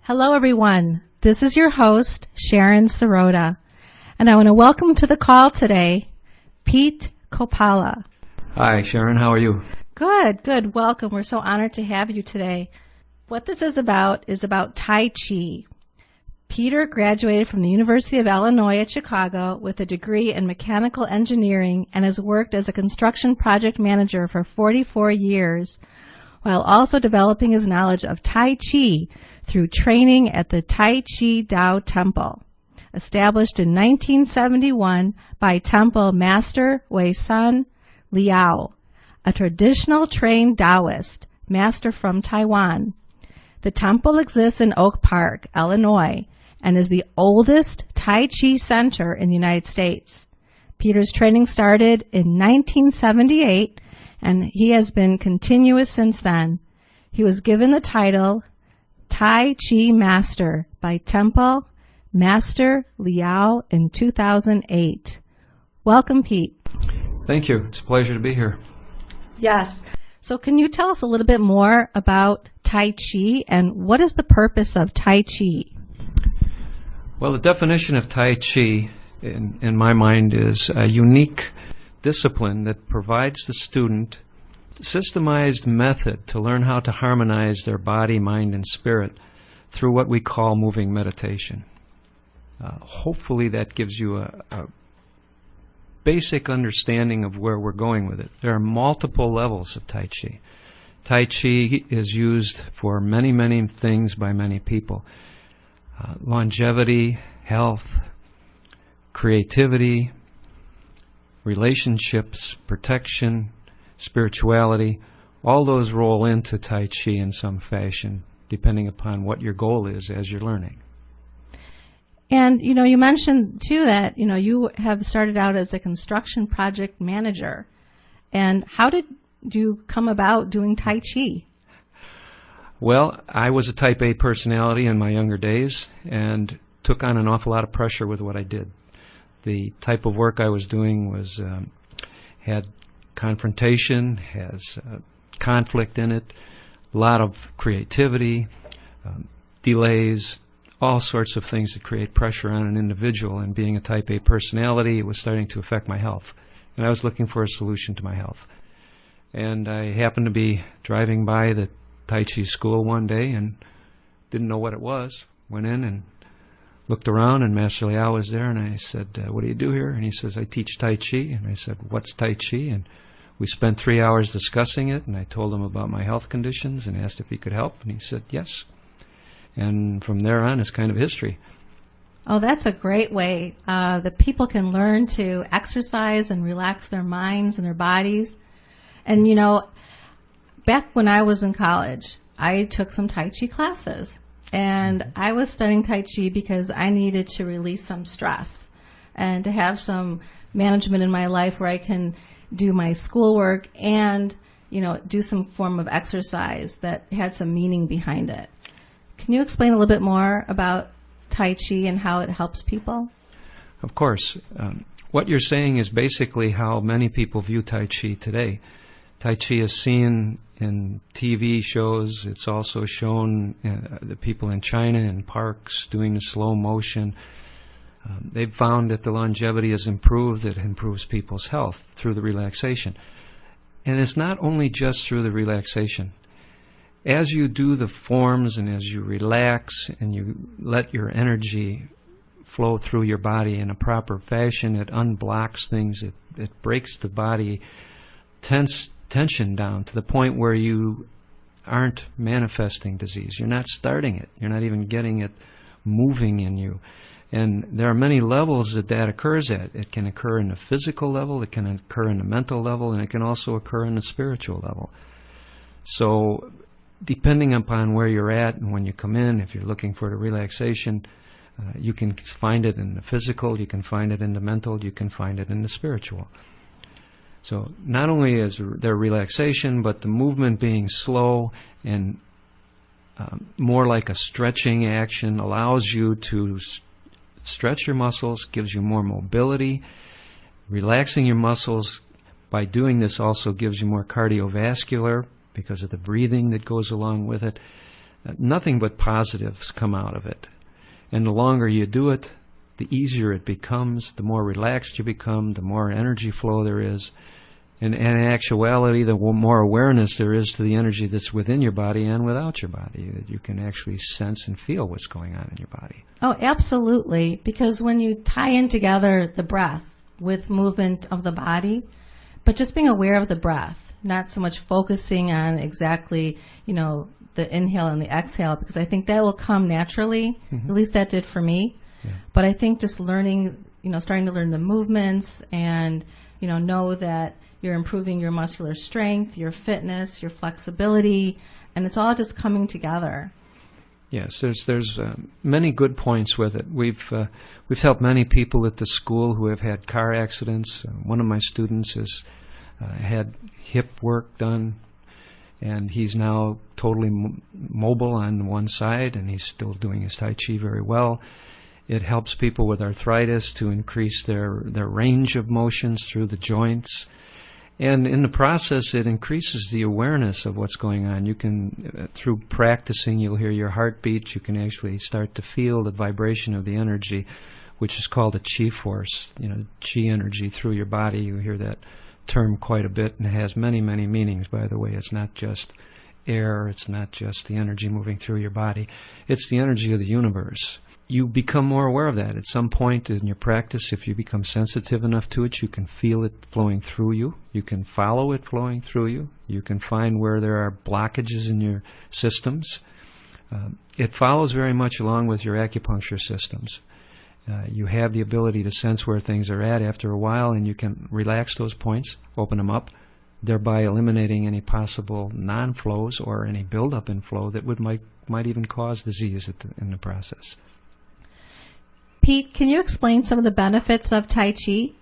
Hello, everyone. This is your host, Sharon Sirota, and I want to welcome to the call today, Pete Kopala. Hi, Sharon. How are you? Good. Welcome. We're so honored to have you today. What this is about Tai Chi. Peter graduated from the University of Illinois at Chicago with a degree in mechanical engineering and has worked as a construction project manager for 44 years, while also developing his knowledge of Tai Chi through training at the Tai Chi Tao Temple, established in 1971 by Temple Master Waysun Liao, a traditional trained Taoist master from Taiwan. The temple exists in Oak Park, Illinois, and is the oldest Tai Chi center in the United States. Peter's training started in 1978, and he has been continuous since then. He was given the title Tai Chi Master by Temple Master Liao in 2008. Welcome, Pete. Thank you. It's a pleasure to be here. Yes. So can you tell us a little bit more about Tai Chi and what is the purpose of Tai Chi? Well, the definition of Tai Chi, in my mind, is a unique discipline that provides the student a systemized method to learn how to harmonize their body, mind, and spirit through what we call moving meditation. Hopefully that gives you a basic understanding of where we're going with it. There are multiple levels of Tai Chi. Tai Chi is used for many, many things by many people. Longevity, health, creativity, relationships, protection, spirituality, all those roll into Tai Chi in some fashion, depending upon what your goal is as you're learning. And, you mentioned, too, that, you have started out as a construction project manager. And how did you come about doing Tai Chi? Well, I was a type A personality in my younger days and took on an awful lot of pressure with what I did. The type of work I was doing was had confrontation, has conflict in it, a lot of creativity, delays, all sorts of things that create pressure on an individual. And being a type A personality, it was starting to affect my health. And I was looking for a solution to my health. And I happened to be driving by the Tai Chi school one day and didn't know what it was. Went in and looked around, and Master Liao was there, and I said, what do you do here? And he says, I teach Tai Chi. And I said, what's Tai Chi? And we spent 3 hours discussing it, and I told him about my health conditions and asked if he could help, and he said yes. And from there on, it's kind of history. Oh, that's a great way that people can learn to exercise and relax their minds and their bodies. And, back when I was in college, I took some Tai Chi classes. And I was studying Tai Chi because I needed to release some stress and to have some management in my life where I can do my schoolwork and, do some form of exercise that had some meaning behind it. Can you explain a little bit more about Tai Chi and how it helps people? Of course. What you're saying is basically how many people view Tai Chi today. Tai Chi is seen in TV shows. It's also shown the people in China in parks doing the slow motion. They've found that the longevity has improved. It improves people's health through the relaxation. And it's not only just through the relaxation. As you do the forms and as you relax and you let your energy flow through your body in a proper fashion, it unblocks things. It breaks the body tension down to the point where you aren't manifesting disease. You're not starting it. You're not even getting it moving in you. And there are many levels that occurs at. It can occur in the physical level, it can occur in the mental level, and it can also occur in the spiritual level. So depending upon where you're at and when you come in, if you're looking for the relaxation, you can find it in the physical, you can find it in the mental, you can find it in the spiritual. So not only is there relaxation, but the movement being slow and more like a stretching action allows you to stretch your muscles, gives you more mobility. Relaxing your muscles by doing this also gives you more cardiovascular because of the breathing that goes along with it. nothing but positives come out of it. And the longer you do it, the easier it becomes, the more relaxed you become, the more energy flow there is. And in actuality, the more awareness there is to the energy that's within your body and without your body, that you can actually sense and feel what's going on in your body. Oh, absolutely. Because when you tie in together the breath with movement of the body, but just being aware of the breath, not so much focusing on exactly, the inhale and the exhale, because I think that will come naturally. Mm-hmm. At least that did for me. Yeah. But I think just learning, starting to learn the movements and, know that you're improving your muscular strength, your fitness, your flexibility, and it's all just coming together. Yes, there's many good points with it. We've helped many people at the school who have had car accidents. One of my students has had hip work done, and he's now totally mobile on one side, and he's still doing his Tai Chi very well. It helps people with arthritis to increase their range of motions through the joints. And in the process, it increases the awareness of what's going on. You can, through practicing, you'll hear your heartbeat. You can actually start to feel the vibration of the energy, which is called a chi force, chi energy through your body. You hear that term quite a bit, and it has many, many meanings, by the way. It's not just air. It's not just the energy moving through your body. It's the energy of the universe. You become more aware of that. At some point in your practice, if you become sensitive enough to it, you can feel it flowing through you. You can follow it flowing through you. You can find where there are blockages in your systems. It follows very much along with your acupuncture systems. You have the ability to sense where things are at after a while, and you can relax those points, open them up, thereby eliminating any possible non-flows or any buildup in flow that might even cause disease in the process. Pete, can you explain some of the benefits of Tai Chi?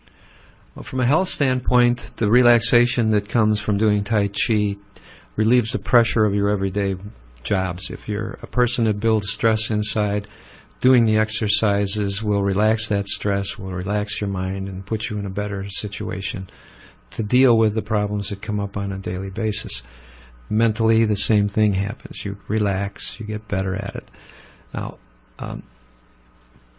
Well, from a health standpoint, the relaxation that comes from doing Tai Chi relieves the pressure of your everyday jobs. If you're a person that builds stress inside, doing the exercises will relax that stress, will relax your mind, and put you in a better situation to deal with the problems that come up on a daily basis. Mentally, the same thing happens. You relax, you get better at it. Now,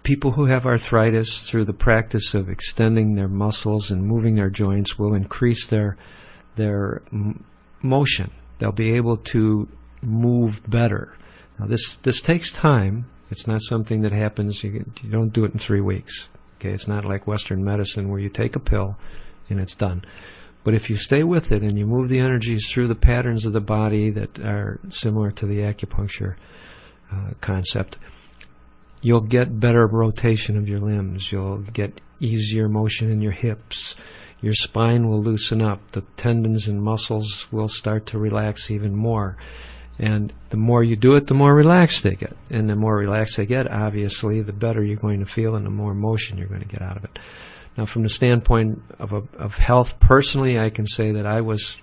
people who have arthritis, through the practice of extending their muscles and moving their joints, will increase their motion. They'll be able to move better. Now, this takes time. It's not something that happens. You don't do it in 3 weeks. Okay, it's not like Western medicine where you take a pill and it's done. But if you stay with it and you move the energies through the patterns of the body that are similar to the acupuncture concept, you'll get better rotation of your limbs. You'll get easier motion in your hips. Your spine will loosen up. The tendons and muscles will start to relax even more. And the more you do it, the more relaxed they get. And the more relaxed they get, obviously, the better you're going to feel and the more motion you're going to get out of it. Now, from the standpoint of health, personally, I can say that I was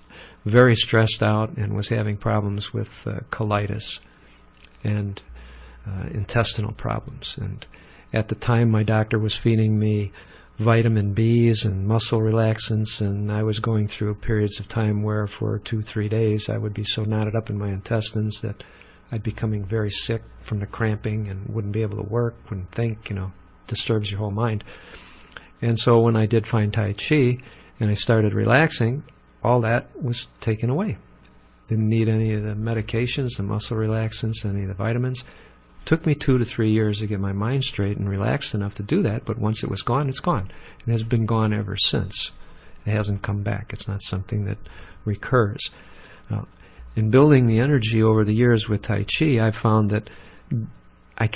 very stressed out and was having problems with colitis and intestinal problems. And at the time, my doctor was feeding me vitamin Bs and muscle relaxants, and I was going through periods of time where for 2-3 days I would be so knotted up in my intestines that I'd be becoming very sick from the cramping and wouldn't be able to work, wouldn't think, disturbs your whole mind. And so when I did find Tai Chi and I started relaxing, all that was taken away. Didn't need any of the medications, the muscle relaxants, any of the vitamins. Took me 2 to 3 years to get my mind straight and relaxed enough to do that, but once it was gone, it's gone. It has been gone ever since. It hasn't come back. It's not something that recurs. In building the energy over the years with Tai Chi, I found that I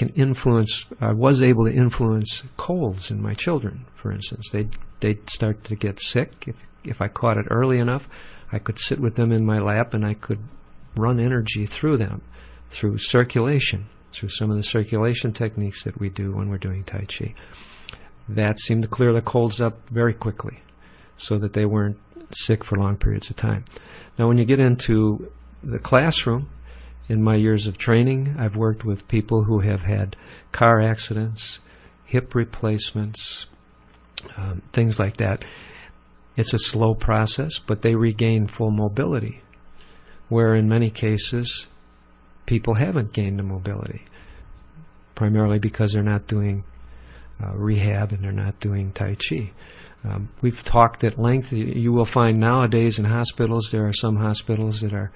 was able to influence colds in my children, for instance. They'd start to get sick. If I caught it early enough, I could sit with them in my lap and I could run energy through them, through circulation, through some of the circulation techniques that we do when we're doing Tai Chi. That seemed to clear the colds up very quickly so that they weren't sick for long periods of time. Now, when you get into the classroom, in my years of training, I've worked with people who have had car accidents, hip replacements, things like that. It's a slow process, but they regain full mobility, where in many cases people haven't gained the mobility, primarily because they're not doing rehab and they're not doing Tai Chi. We've talked at length. You will find nowadays in hospitals, there are some hospitals that are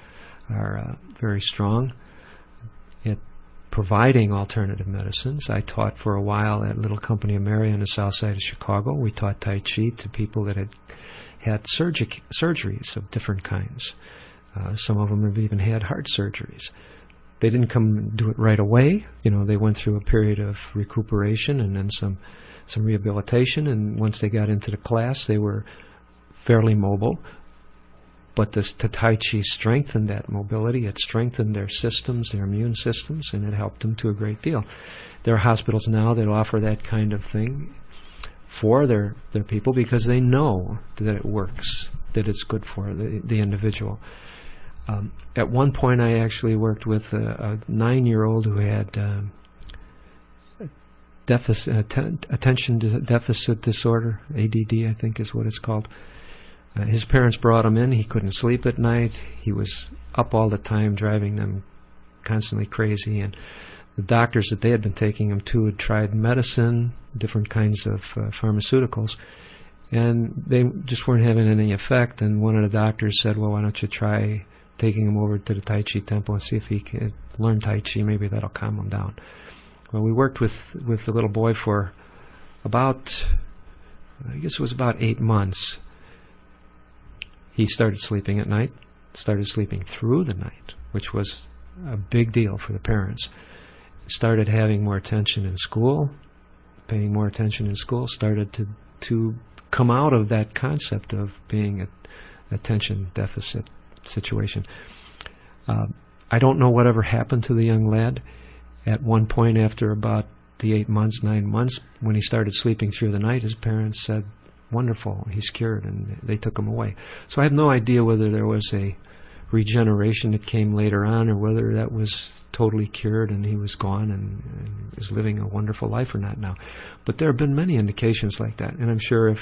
very strong at providing alternative medicines. I taught for a while at Little Company of Mary on the south side of Chicago. We taught Tai Chi to people that had surgeries of different kinds. Some of them have even had heart surgeries. They didn't come do it right away. They went through a period of recuperation and then some rehabilitation, and once they got into the class, they were fairly mobile. But the Tai Chi strengthened that mobility. It strengthened their systems, their immune systems, and it helped them to a great deal. There are hospitals now that offer that kind of thing for their people because they know that it works, that it's good for the individual. At one point, I actually worked with a 9-year-old who had attention deficit disorder, ADD, I think is what it's called. His parents brought him in. He couldn't sleep at night. He was up all the time, driving them constantly crazy. And the doctors that they had been taking him to had tried medicine, different kinds of pharmaceuticals, and they just weren't having any effect. And one of the doctors said, well, why don't you try taking him over to the Tai Chi temple and see if he can learn Tai Chi. Maybe that'll calm him down. Well, we worked with the little boy for about, I guess it was about 8 months. He started sleeping at night, started sleeping through the night, which was a big deal for the parents. Started having more attention in school, paying more attention in school, started to come out of that concept of being an attention deficit situation. I don't know whatever happened to the young lad. At one point, after about the 8 months, 9 months, when he started sleeping through the night, his parents said, wonderful, he's cured, and they took him away. So I have no idea whether there was a regeneration that came later on or whether that was totally cured and he was gone and is living a wonderful life or not now. But there have been many indications like that, and I'm sure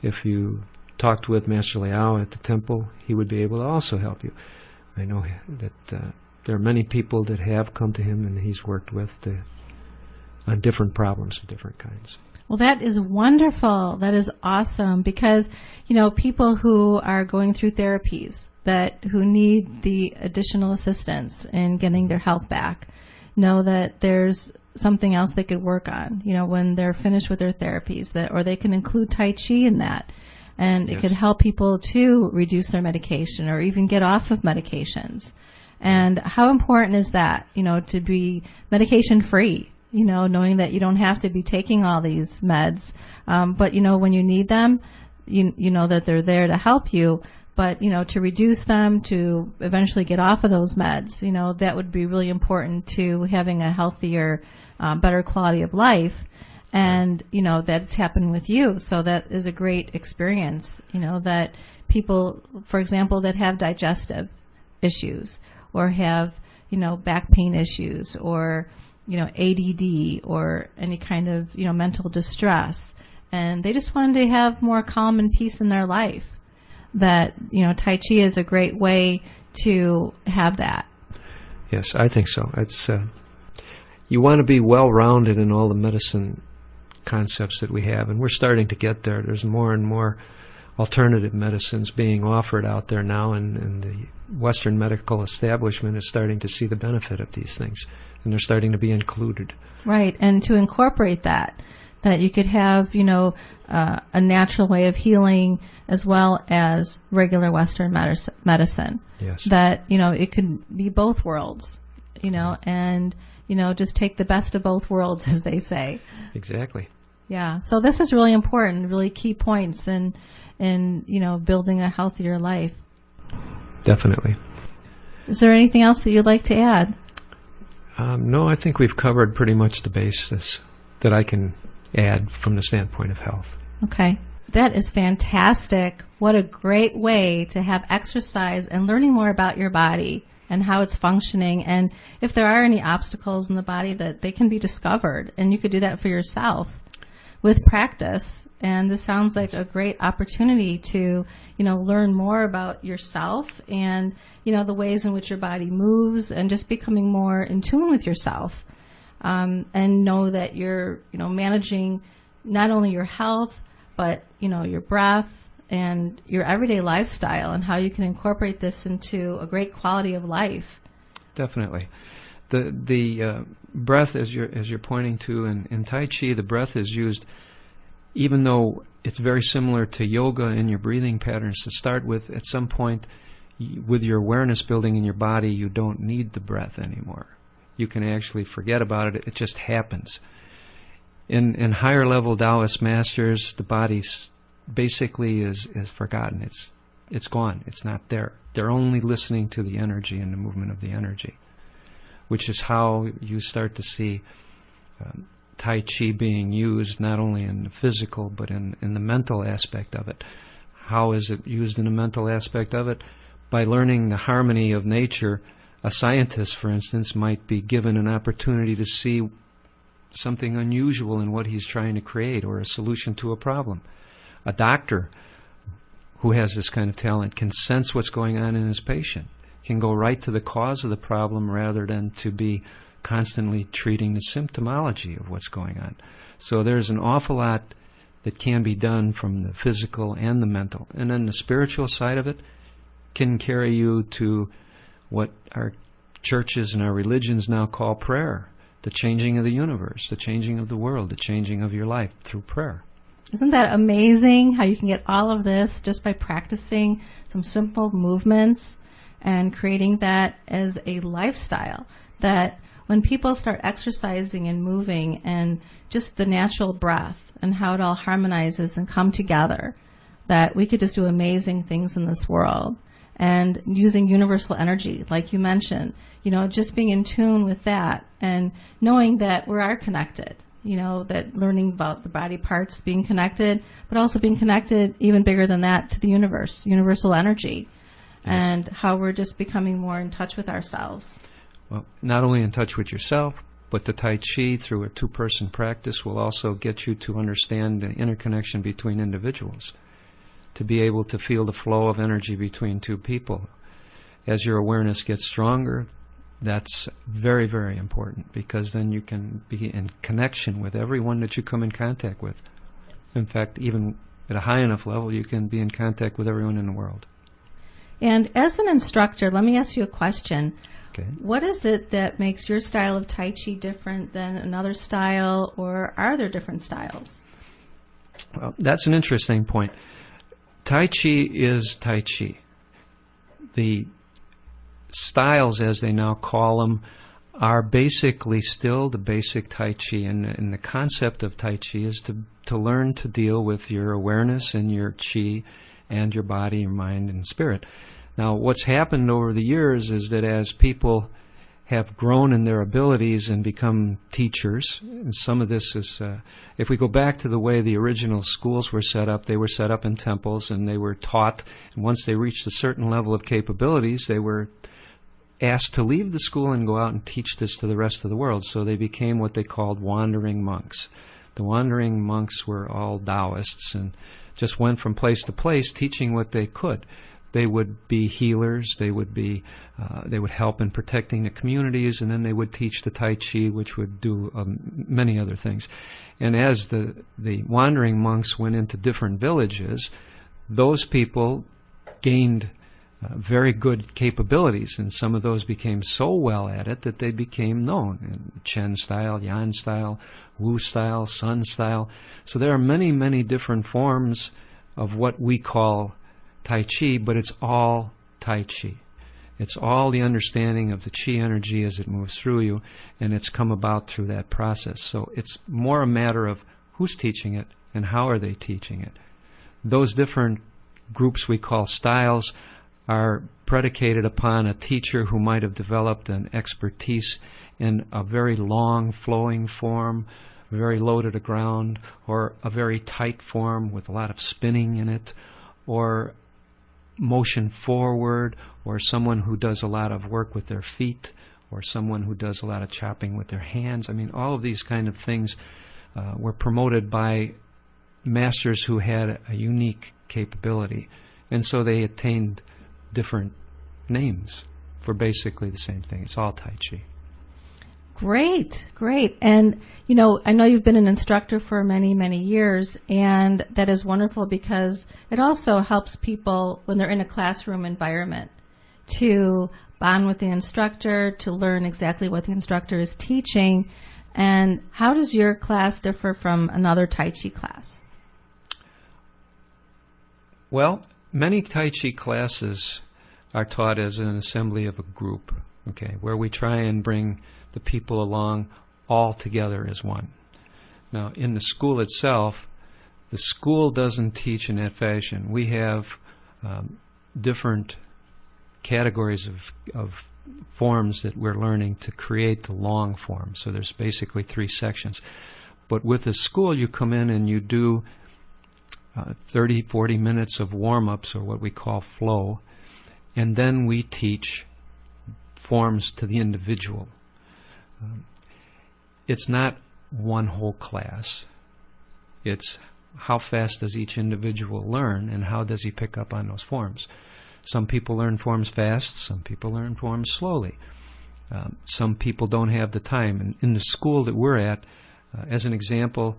if you talked with Master Liao at the temple, he would be able to also help you. I know that there are many people that have come to him and he's worked with on different problems of different kinds. Well, that is wonderful. That is awesome because, people who are going through therapies who need the additional assistance in getting their health back know that there's something else they could work on, when they're finished with their therapies, or they can include Tai Chi in that. And it could help people to reduce their medication or even get off of medications. And how important is that, to be medication free? Knowing that you don't have to be taking all these meds, but when you need them, you know that they're there to help you. But to reduce them, to eventually get off of those meds, that would be really important to having a healthier, better quality of life. And that's happened with you, so that is a great experience. That people, for example, that have digestive issues or have back pain issues or ADD or any kind of, mental distress. And they just wanted to have more calm and peace in their life. That, Tai Chi is a great way to have that. Yes, I think so. It's you want to be well-rounded in all the medicine concepts that we have, and we're starting to get there. There's more and more alternative medicines being offered out there now, and the Western medical establishment is starting to see the benefit of these things. And they're starting to be included. Right, and to incorporate that you could have, a natural way of healing as well as regular Western medicine. Yes. That, it could be both worlds, and, just take the best of both worlds, as they say. Exactly. Yeah, so this is really important, really key points in building a healthier life. Definitely. Is there anything else that you'd like to add? No, I think we've covered pretty much the basis that I can add from the standpoint of health. Okay. That is fantastic. What a great way to have exercise and learning more about your body and how it's functioning. And if there are any obstacles in the body, that they can be discovered. And you could do that for yourself. with practice. And this sounds like a great opportunity to, learn more about yourself and, the ways in which your body moves, and just becoming more in tune with yourself. And know that you're, managing not only your health, but, your breath and your everyday lifestyle, and how you can incorporate this into a great quality of life. Definitely. The breath, as you're pointing to, in Tai Chi, the breath is used, even though it's very similar to yoga in your breathing patterns to start with. At some point, with your awareness building in your body, you don't need the breath anymore. You can actually forget about it. It just happens. In higher level Taoist masters, the body basically is forgotten. It's gone. It's not there. They're only listening to the energy and the movement of the energy, which is how you start to see Tai Chi being used not only in the physical but in the mental aspect of it. How is it used in the mental aspect of it? By learning the harmony of nature. A scientist, for instance, might be given an opportunity to see something unusual in what he's trying to create, or a solution to a problem. A doctor who has this kind of talent can sense what's going on in his patient, can go right to the cause of the problem rather than to be constantly treating the symptomology of what's going on. So there's an awful lot that can be done from the physical and the mental. And then the spiritual side of it can carry you to what our churches and our religions now call prayer, the changing of the universe, the changing of the world, the changing of your life through prayer. Isn't that amazing how you can get all of this just by practicing some simple movements and creating that as a lifestyle? That when people start exercising and moving, and just the natural breath and how it all harmonizes and come together, that we could just do amazing things in this world. And using universal energy, like you mentioned, just being in tune with that and knowing that we are connected, that learning about the body parts being connected, but also being connected even bigger than that to the universe, universal energy, yes. And how we're just becoming more in touch with ourselves. Well, not only in touch with yourself, but the Tai Chi through a two-person practice will also get you to understand the interconnection between individuals, to be able to feel the flow of energy between two people. As your awareness gets stronger, that's very, very important, because then you can be in connection with everyone that you come in contact with. In fact, even at a high enough level, you can be in contact with everyone in the world. And as an instructor, let me ask you a question. Okay. What is it that makes your style of Tai Chi different than another style, or are there different styles? Well, that's an interesting point. Tai Chi is Tai Chi. The styles, as they now call them, are basically still the basic Tai Chi. And the concept of Tai Chi is to learn to deal with your awareness and your Chi and your body, your mind, and spirit. Now, what's happened over the years is that as people have grown in their abilities and become teachers, and some of this is, if we go back to the way the original schools were set up, they were set up in temples and they were taught, and once they reached a certain level of capabilities, they were asked to leave the school and go out and teach this to the rest of the world. So they became what they called wandering monks. The wandering monks were all Taoists and just went from place to place teaching what they could. They would be healers, they would help in protecting the communities, and then they would teach the Tai Chi, which would do many other things. And as the wandering monks went into different villages, those people gained very good capabilities, and some of those became so well at it that they became known in Chen style, Yan style, Wu style, Sun style. So there are many, many different forms of what we call Tai Chi, but it's all Tai Chi. It's all the understanding of the Chi energy as it moves through you, and it's come about through that process. So it's more a matter of who's teaching it and how are they teaching it. Those different groups we call styles are predicated upon a teacher who might have developed an expertise in a very long flowing form, very low to the ground, or a very tight form with a lot of spinning in it, or motion forward, or someone who does a lot of work with their feet, or someone who does a lot of chopping with their hands. I mean, all of these kind of things were promoted by masters who had a unique capability. And so they attained different names for basically the same thing. It's all Tai Chi. Great, great. And, I know you've been an instructor for many, many years, and that is wonderful because it also helps people when they're in a classroom environment to bond with the instructor, to learn exactly what the instructor is teaching. And how does your class differ from another Tai Chi class? Well, many Tai Chi classes are taught as an assembly of a group, okay, where we try and bring the people along all together as one. Now, in the school itself, the school doesn't teach in that fashion. We have different categories of forms that we're learning to create the long form. So there's basically 3 sections. But with the school, you come in and you do 30, 40 minutes of warm-ups, or what we call flow, and then we teach forms to the individual. It's not one whole class. It's how fast does each individual learn, and how does he pick up on those forms. Some people learn forms fast, some people learn forms slowly. Some people don't have the time. And in the school that we're at, as an example,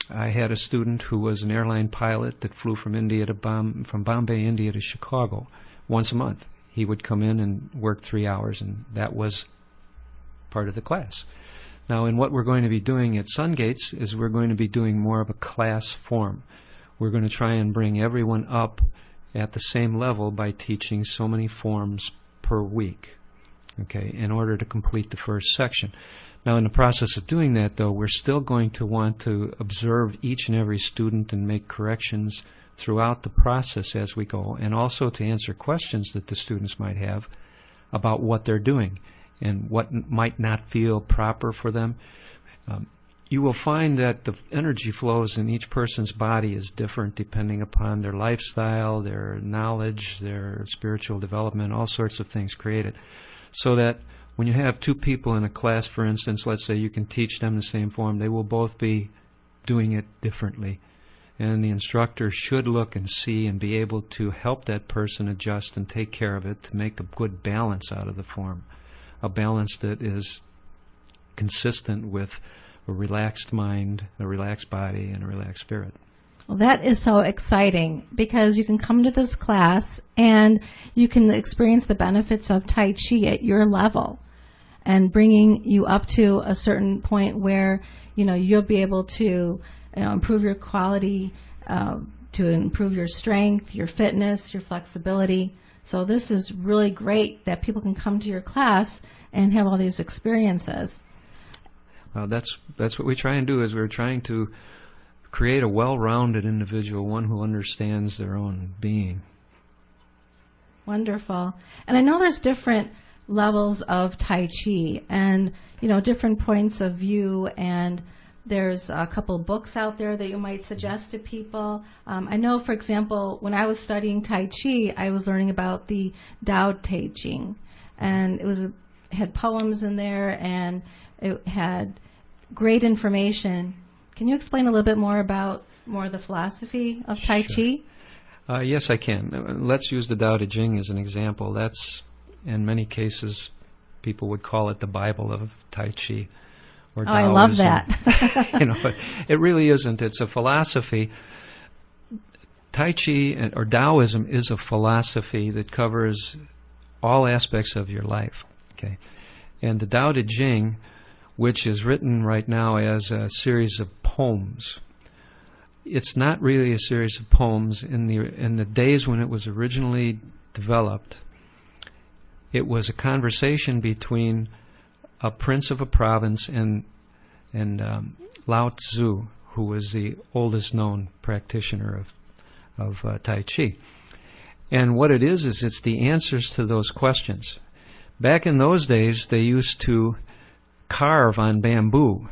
I had a student who was an airline pilot that flew from from Bombay, India to Chicago once a month. He would come in and work 3 hours, and that was part of the class. Now, in what we're going to be doing at Sungates is we're going to be doing more of a class form. We're going to try and bring everyone up at the same level by teaching so many forms per week, okay, in order to complete the first section. Now, in the process of doing that, though, we're still going to want to observe each and every student and make corrections throughout the process as we go, and also to answer questions that the students might have about what they're doing and what might not feel proper for them. You will find that the energy flows in each person's body is different depending upon their lifestyle, their knowledge, their spiritual development, all sorts of things created. So that when you have 2 people in a class, for instance, let's say you can teach them the same form, they will both be doing it differently. And the instructor should look and see and be able to help that person adjust and take care of it to make a good balance out of the form, a balance that is consistent with a relaxed mind, a relaxed body, and a relaxed spirit. Well, that is so exciting because you can come to this class and you can experience the benefits of Tai Chi at your level and bringing you up to a certain point where, you'll be able to improve your quality, to improve your strength, your fitness, your flexibility. So this is really great that people can come to your class and have all these experiences. Well, that's what we try and do, is we're trying to create a well-rounded individual, one who understands their own being. Wonderful. And I know there's different levels of Tai Chi and, different points of view, and there's a couple books out there that you might suggest to people. I know, for example, when I was studying Tai Chi, I was learning about the Tao Te Ching, and it had poems in there, and it had great information. Can you explain a little bit more about the philosophy of Tai Chi? Yes, I can. Let's use the Tao Te Ching as an example. That's, in many cases, people would call it the Bible of Tai Chi. Or Taoism. I love that. But it really isn't. It's a philosophy. Tai Chi or Taoism is a philosophy that covers all aspects of your life. Okay, and the Tao Te Ching, which is written right now as a series of poems, it's not really a series of poems. In the days when it was originally developed, it was a conversation between a prince of a province and Lao Tzu, who was the oldest known practitioner of Tai Chi. And what it is it's the answers to those questions. Back in those days, they used to carve on bamboo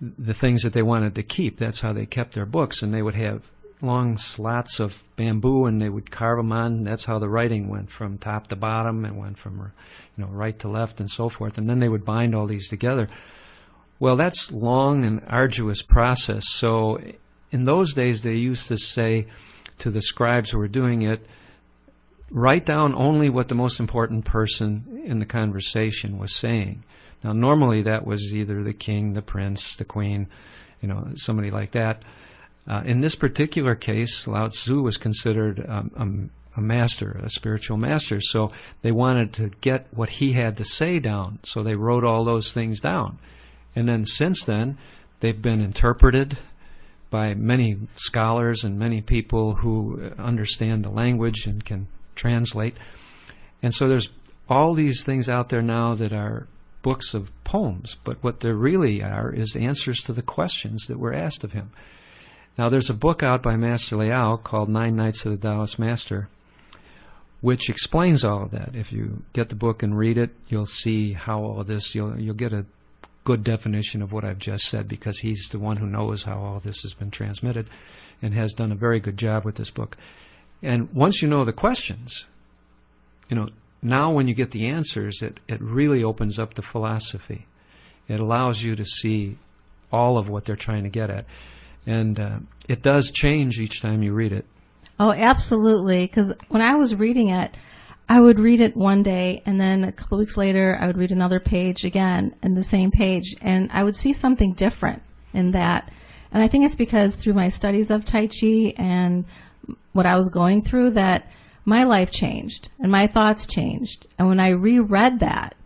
the things that they wanted to keep. That's how they kept their books, and they would have long slots of bamboo, and they would carve them on. That's how the writing went from top to bottom. It went from right to left and so forth. And then they would bind all these together. Well, that's long and arduous process. So in those days, they used to say to the scribes who were doing it, write down only what the most important person in the conversation was saying. Now, normally that was either the king, the prince, the queen, somebody like that. In this particular case, Lao Tzu was considered a master, a spiritual master. So they wanted to get what he had to say down. So they wrote all those things down. And then since then, they've been interpreted by many scholars and many people who understand the language and can translate. And so there's all these things out there now that are books of poems, but what they really are is answers to the questions that were asked of him. Now there's a book out by Master Liao called 9 Nights of the Taoist Master, which explains all of that. If you get the book and read it, you'll see how all of this, you'll get a good definition of what I've just said, because he's the one who knows how all this has been transmitted and has done a very good job with this book. And once you know the questions, now when you get the answers, it really opens up the philosophy. It allows you to see all of what they're trying to get at. And it does change each time you read it. Oh, absolutely. Because when I was reading it, I would read it one day, and then a couple weeks later, I would read another page again, and the same page, and I would see something different in that. And I think it's because through my studies of Tai Chi and what I was going through, that my life changed and my thoughts changed. And when I reread that,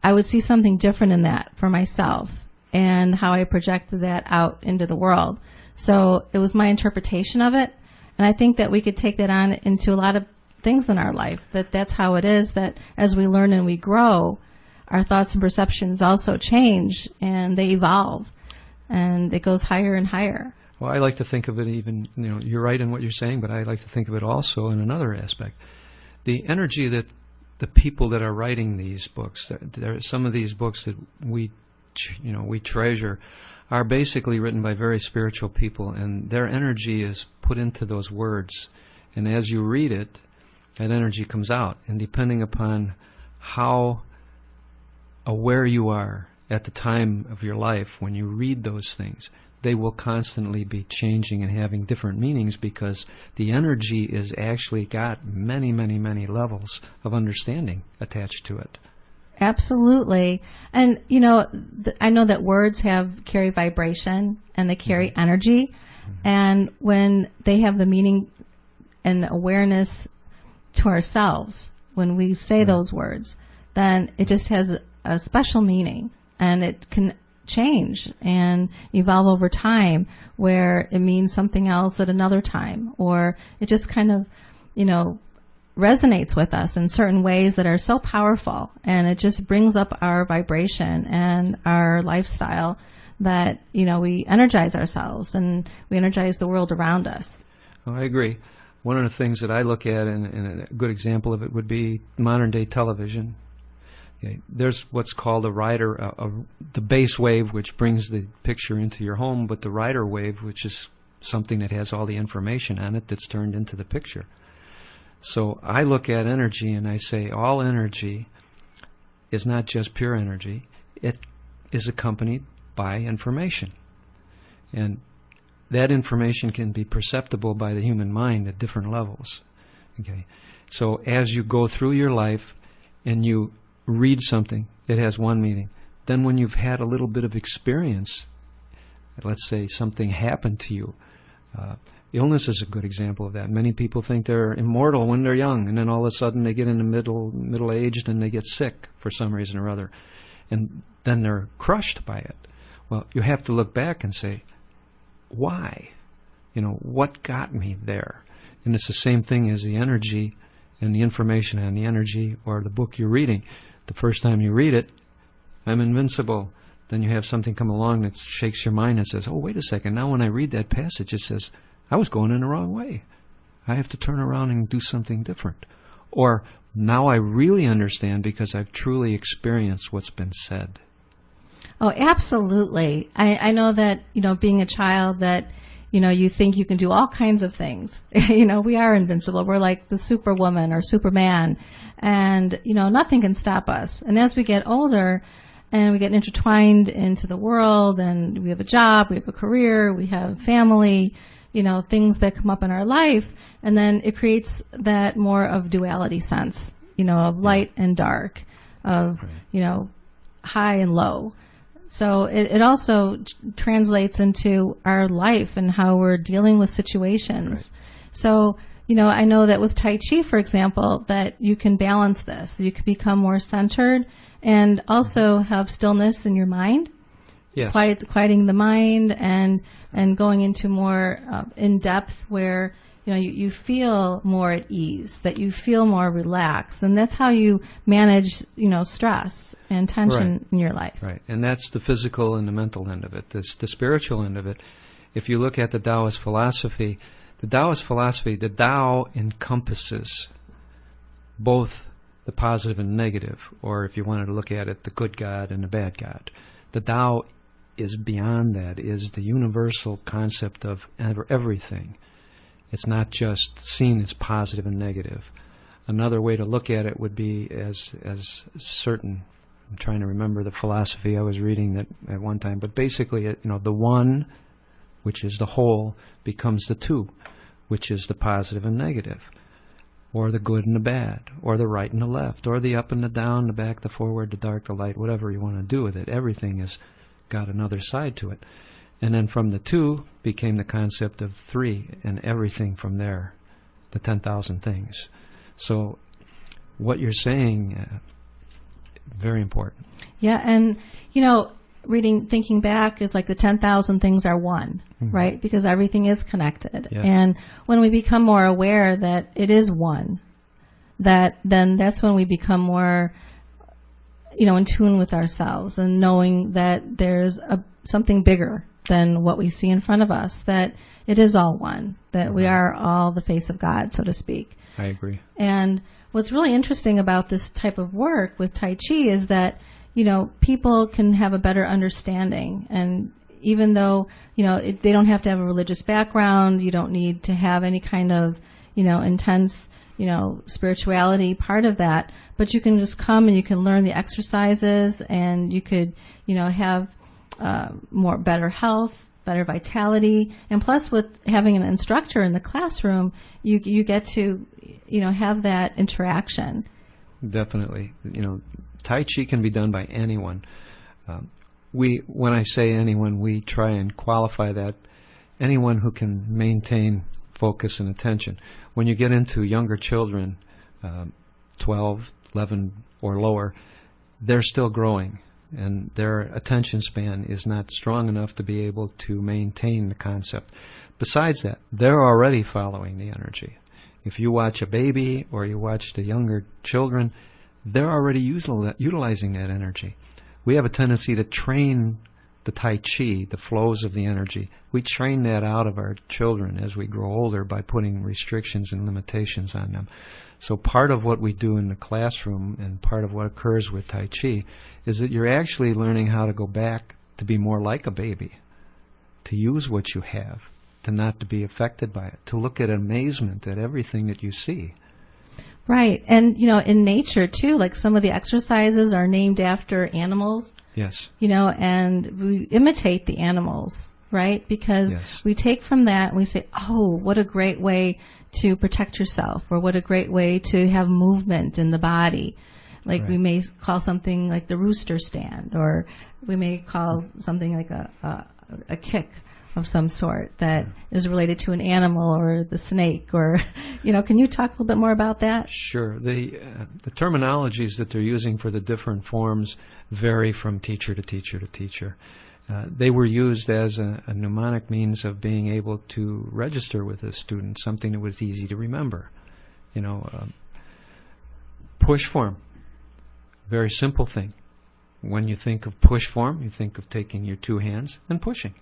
I would see something different in that for myself and how I projected that out into the world. So it was my interpretation of it. And I think that we could take that on into a lot of things in our life, that's how it is, that as we learn and we grow, our thoughts and perceptions also change and they evolve, and it goes higher and higher. Well, I like to think of it even, you're right in what you're saying, but I like to think of it also in another aspect. The energy that the people that are writing these books, there are some of these books that we treasure, are basically written by very spiritual people, and their energy is put into those words. And as you read it, that energy comes out. And depending upon how aware you are at the time of your life when you read those things, they will constantly be changing and having different meanings, because the energy is actually got many, many, many levels of understanding attached to it. Absolutely. And, I know that words carry vibration and they carry energy. Mm-hmm. And when they have the meaning and awareness to ourselves, when we say those words, then it just has a special meaning, and it can change and evolve over time, where it means something else at another time, or it just kind of, resonates with us in certain ways that are so powerful, and it just brings up our vibration and our lifestyle that, we energize ourselves and we energize the world around us. Oh, I agree. One of the things that I look at, and a good example of it would be modern-day television. Okay. There's what's called a rider, the base wave, which brings the picture into your home, but the rider wave, which is something that has all the information on it that's turned into the picture. So I look at energy and I say all energy is not just pure energy. It is accompanied by information. And that information can be perceptible by the human mind at different levels. Okay. So as you go through your life and you read something, it has one meaning. Then when you've had a little bit of experience, let's say something happened to you, illness is a good example of that. Many people think they're immortal when they're young, and then all of a sudden they get into middle-aged and they get sick for some reason or other. And then they're crushed by it. Well, you have to look back and say, why? What got me there? And it's the same thing as the energy and the information and the energy, or the book you're reading. The first time you read it, I'm invincible. Then you have something come along that shakes your mind and says, oh, wait a second, now when I read that passage, it says, I was going in the wrong way. I have to turn around and do something different. Or, now I really understand because I've truly experienced what's been said. Oh, absolutely. I know that, being a child, that, you think you can do all kinds of things. We are invincible. We're like the Superwoman or Superman. And, nothing can stop us. And as we get older and we get intertwined into the world, and we have a job, we have a career, we have family, things that come up in our life, and then it creates that more of duality sense, of light and dark, of, high and low. So it also translates into our life and how we're dealing with situations. Right. So, I know that with Tai Chi, for example, that you can balance this. You can become more centered and also have stillness in your mind. Yes. Quieting the mind and going into more in-depth where, you feel more at ease, that you feel more relaxed. And that's how you manage, stress and tension in your life. Right. And that's the physical and the mental end of it. The spiritual end of it. If you look at the Taoist philosophy, the Tao encompasses both the positive and negative, or if you wanted to look at it, the good God and the bad God. The Tao is beyond that, is the universal concept of everything. It's not just seen as positive and negative. Another way to look at it would be as certain. I'm trying to remember the philosophy I was reading that at one time, but basically, the one, which is the whole, becomes the two, which is the positive and negative, or the good and the bad, or the right and the left, or the up and the down, the back, the forward, the dark, the light, whatever you want to do with it. Everything has got another side to it. And then from the two became the concept of three, and everything from there, the 10,000 things. So what you're saying, very important. Yeah, and, thinking back is like the 10,000 things are one, right? Because everything is connected. Yes. And when we become more aware that it is one, then that's when we become more, in tune with ourselves and knowing that there's something bigger than what we see in front of us, that it is all one, that we are all the face of God, so to speak. I agree. And what's really interesting about this type of work with Tai Chi is that, people can have a better understanding. And even though, they don't have to have a religious background, you don't need to have any kind of, intense, spirituality part of that, but you can just come and you can learn the exercises, and you could, have better health, better vitality, and plus with having an instructor in the classroom, you get to, have that interaction. Definitely. Tai Chi can be done by anyone. When I say anyone, we try and qualify that anyone who can maintain focus and attention. When you get into younger children, 12, 11 or lower, they're still growing, and their attention span is not strong enough to be able to maintain the concept. Besides that, they're already following the energy. If you watch a baby or you watch the younger children, they're already utilizing that energy. We have a tendency to train the Tai Chi, the flows of the energy. We train that out of our children as we grow older by putting restrictions and limitations on them. So part of what we do in the classroom and part of what occurs with Tai Chi is that you're actually learning how to go back to be more like a baby, to use what you have, to not to be affected by it, to look at amazement at everything that you see. Right. And, in nature, too, like some of the exercises are named after animals. Yes. And we imitate the animals, right? Because we take from that and we say, oh, what a great way to protect yourself, or what a great way to have movement in the body. Like we may call something like the rooster stand, or we may call something like a kick of some sort that is related to an animal or the snake, or, can you talk a little bit more about that? Sure. The terminologies that they're using for the different forms vary from teacher to teacher to teacher. They were used as a mnemonic means of being able to register with a student, something that was easy to remember. Push form, very simple thing. When you think of push form, you think of taking your two hands and pushing.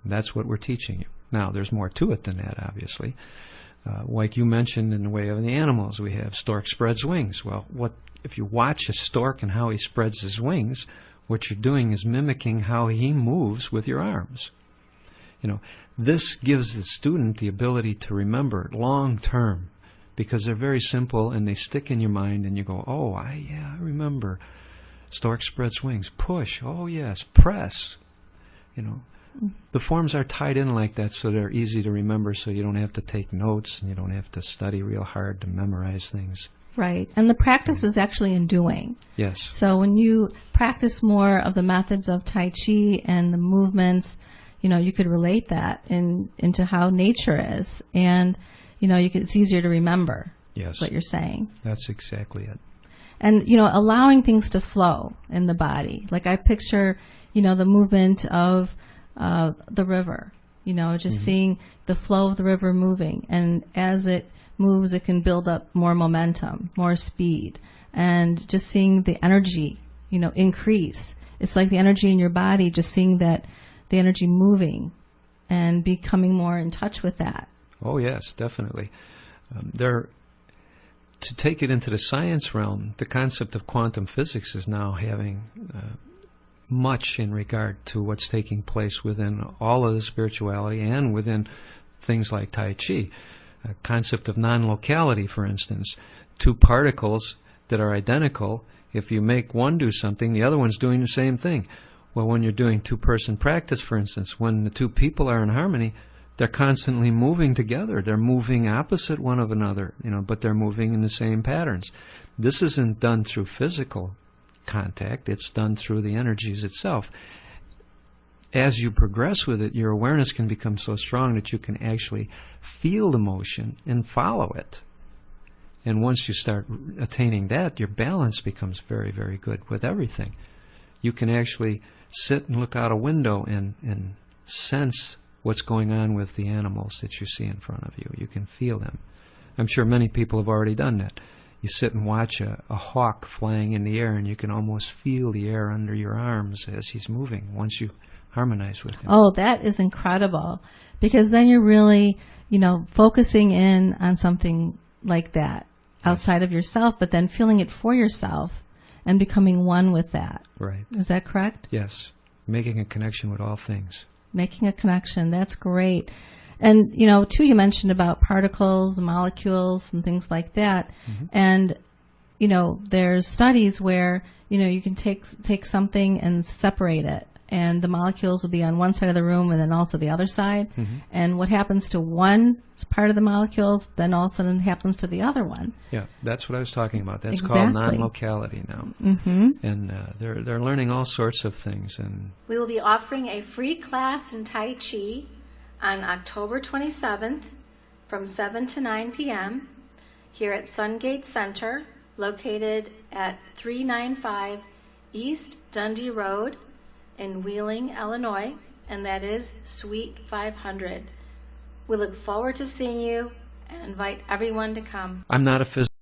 That's what we're teaching you. Now, there's more to it than that, obviously. Like you mentioned, in the way of the animals, we have stork spreads wings. Well, if you watch a stork and how he spreads his wings, what you're doing is mimicking how he moves with your arms. This gives the student the ability to remember long term, because they're very simple and they stick in your mind, and you go, oh, I remember. Stork spreads wings. Push. Oh, yes. Press. The forms are tied in like that so they're easy to remember, so you don't have to take notes and you don't have to study real hard to memorize things. Right. And the practice is actually in doing. Yes. So when you practice more of the methods of Tai Chi and the movements, you could relate that into how nature is. And, it's easier to remember. Yes. What you're saying. That's exactly it. And, allowing things to flow in the body. Like I picture, the movement of the river, just seeing the flow of the river moving. And as it moves, it can build up more momentum, more speed. And just seeing the energy, increase. It's like the energy in your body, just seeing that the energy moving and becoming more in touch with that. Oh, yes, definitely. To take it into the science realm, the concept of quantum physics is now having much in regard to what's taking place within all of the spirituality and within things like Tai Chi. A concept of non-locality, for instance. Two particles that are identical, if you make one do something, the other one's doing the same thing. Well, when you're doing two-person practice, for instance, when the two people are in harmony, they're constantly moving together. They're moving opposite one of another, but they're moving in the same patterns. This isn't done through physical contact. It's done through the energies itself. As you progress with it, your awareness can become so strong that you can actually feel the motion and follow it. And once you start attaining that, your balance becomes very, very good with everything. You can actually sit and look out a window and sense what's going on with the animals that you see in front of you. You can feel them. I'm sure many people have already done that. You sit and watch a hawk flying in the air, and you can almost feel the air under your arms as he's moving once you harmonize with him. Oh, that is incredible, because then you're really, focusing in on something like that outside of yourself, but then feeling it for yourself and becoming one with that. Right. Is that correct? Yes. Making a connection with all things. Making a connection. That's great. And, too, you mentioned about particles, molecules, and things like that. Mm-hmm. And, there's studies where, you can take something and separate it. And the molecules will be on one side of the room and then also the other side. Mm-hmm. And what happens to one part of the molecules, then all of a sudden happens to the other one. Yeah, that's what I was talking about. That's exactly. called non-locality now. Mm-hmm. And they're learning all sorts of things. And we will be offering a free class in Tai Chi on October 27th from 7 to 9 p.m. here at Sungates Center, located at 395 East Dundee Road in Wheeling, Illinois, and that is Suite 500. We look forward to seeing you and invite everyone to come. I'm not a physicist.